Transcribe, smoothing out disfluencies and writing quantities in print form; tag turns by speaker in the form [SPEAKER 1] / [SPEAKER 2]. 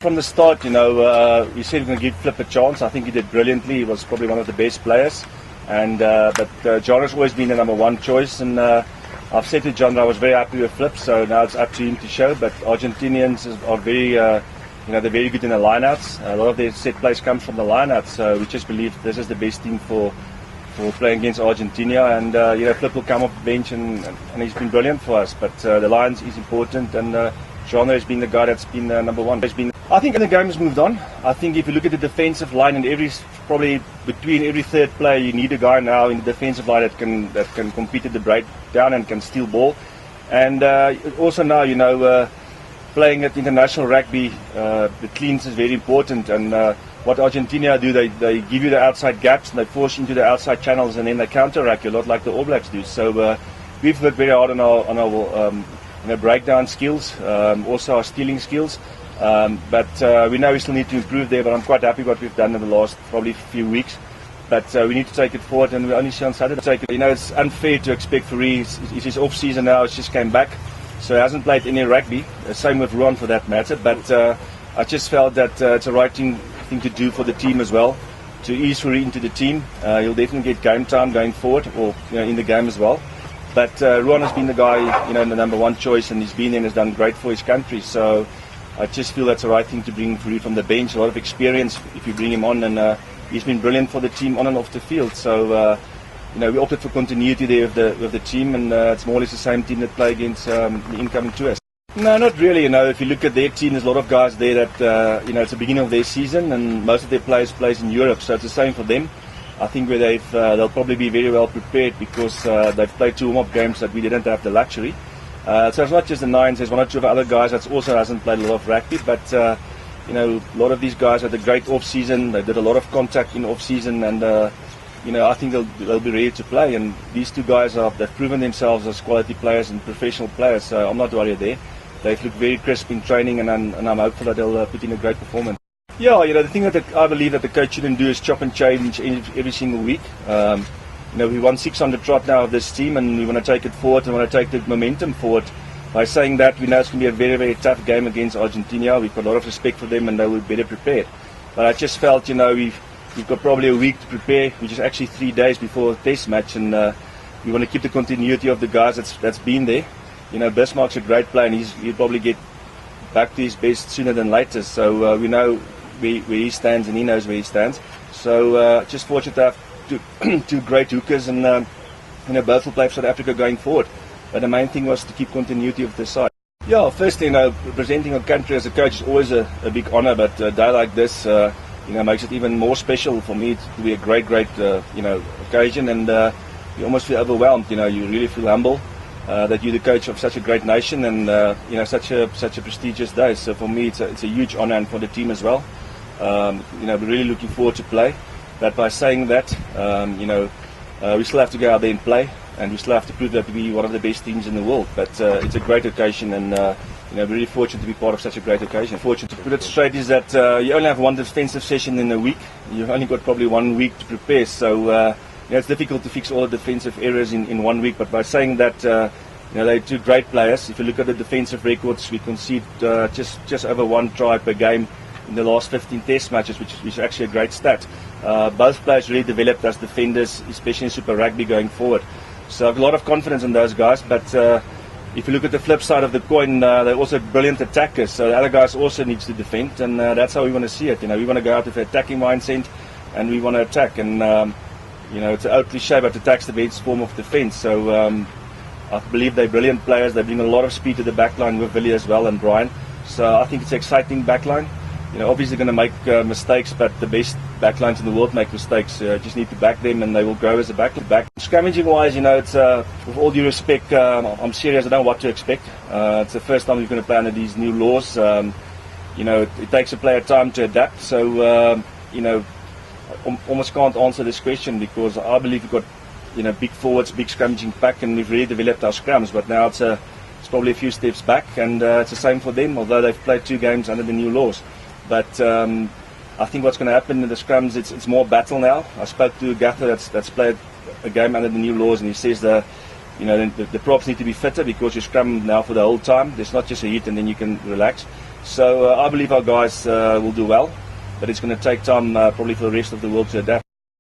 [SPEAKER 1] From the start, we said we're going to give Flip a chance. I think he did brilliantly. He was probably one of the best players. But Juandre's always been the number one choice. And I've said to Juandre I was very happy with Flip, so now it's up to him to show. But Argentinians are very, they're very good in the lineouts. A lot of their set plays come from the lineouts. So we just believe this is the best team for playing against Argentina. And Flip will come off the bench and he's been brilliant for us. But the lines is important, and Juandre has been the guy that's been number one. I think the game has moved on. I think if you look at the defensive line, and probably between every third player, you need a guy now in the defensive line that can compete at the breakdown and can steal ball. And also now, playing at international rugby, the cleans is very important. And what Argentina do, they give you the outside gaps and they force you into the outside channels, and then they counter-rack you a lot like the All Blacks do. So we've worked very hard on our breakdown skills, also our stealing skills. But we know we still need to improve there, but I'm quite happy what we've done in the last probably few weeks. But we need to take it forward, and we only see on Saturday. It's unfair to expect Fourie. It's his off-season now, he just came back, so he hasn't played any rugby. Same with Juan for that matter. But I just felt that it's the right thing to do for the team as well, to ease Fourie into the team. He'll definitely get game time going forward, or in the game as well. But Juan has been the guy, the number one choice, and he's been in and has done great for his country. So I just feel that's the right thing to bring Fourie from the bench. A lot of experience if you bring him on, and he's been brilliant for the team on and off the field. So we opted for continuity there with the team, and it's more or less the same team that play against the incoming tours. No, not really. If you look at their team, there's a lot of guys there that it's the beginning of their season, and most of their players plays in Europe, so it's the same for them. I think where they'll probably be very well prepared because they've played 2 warm-up games that we didn't have the luxury. So it's not just the Nines, there's 1 or 2 of other guys that also hasn't played a lot of rugby, but a lot of these guys had a great off-season. They did a lot of contact in off-season, and I think they'll be ready to play. And these 2 guys they've proven themselves as quality players and professional players, so I'm not worried there. They've looked very crisp in training, and I'm hopeful that they'll put in a great performance. Yeah, the thing that I believe that the coach shouldn't do is chop and change every single week. We won 600 trot now of this team, and we want to take it forward and want to take the momentum forward. By saying that, we know it's going to be a very, very tough game against Argentina. We've got a lot of respect for them, and they will be better prepared. But I just felt, we've got probably a week to prepare, which is actually 3 days before the test match, and we want to keep the continuity of the guys that's been there. Bismarck's a great player, and he'll probably get back to his best sooner than later. So we know where he stands, and he knows where he stands. So just fortunate to have 2 great hookers, and both will play for South Africa going forward. But the main thing was to keep continuity of the side. Yeah, firstly, presenting a country as a coach is always a big honour, but a day like this, makes it even more special for me. To be a great, occasion, and you almost feel overwhelmed. You really feel humble that you're the coach of such a great nation, and such a prestigious day. So for me, it's a huge honour, and for the team as well. We're really looking forward to play. But by saying that, we still have to go out there and play, and we still have to prove that we're one of the best teams in the world. But it's a great occasion, and we're really fortunate to be part of such a great occasion. Fortunate to put it straight is that you only have 1 defensive session in a week. You've only got probably 1 week to prepare, so it's difficult to fix all the defensive errors in 1 week. But by saying that, they're 2 great players. If you look at the defensive records, we concede just over 1 try per game in the last 15 test matches, which is actually a great stat. Both players really developed as defenders, especially in Super Rugby going forward. So I have a lot of confidence in those guys, but if you look at the flip side of the coin, they're also brilliant attackers, so the other guys also need to defend, and that's how we want to see it. We want to go out with an attacking mindset, and we want to attack, and it's an old cliche, but attack's the best form of defence. So I believe they're brilliant players. They bring a lot of speed to the backline with Willie as well, and Brian. So I think it's an exciting backline. Obviously going to make mistakes, but the best backlines in the world make mistakes. Just need to back them, and they will grow as a back. Scrummaging-wise, it's with all due respect, I'm serious. I don't know what to expect. It's the first time we're going to play under these new laws. It takes a player time to adapt. So, almost can't answer this question because I believe we've got, big forwards, big scrummaging pack, and we've really developed our scrums. But now it's probably a few steps back, and it's the same for them, although they've played 2 games under the new laws. But I think what's going to happen in the scrums, it's more battle now. I spoke to Gurthro that's played a game under the new laws, and he says the you know, then the props need to be fitter because you scrum now for the whole time. There's not just a hit and then you can relax. So I believe our guys will do well, but it's going to take time probably for the rest of the world to adapt.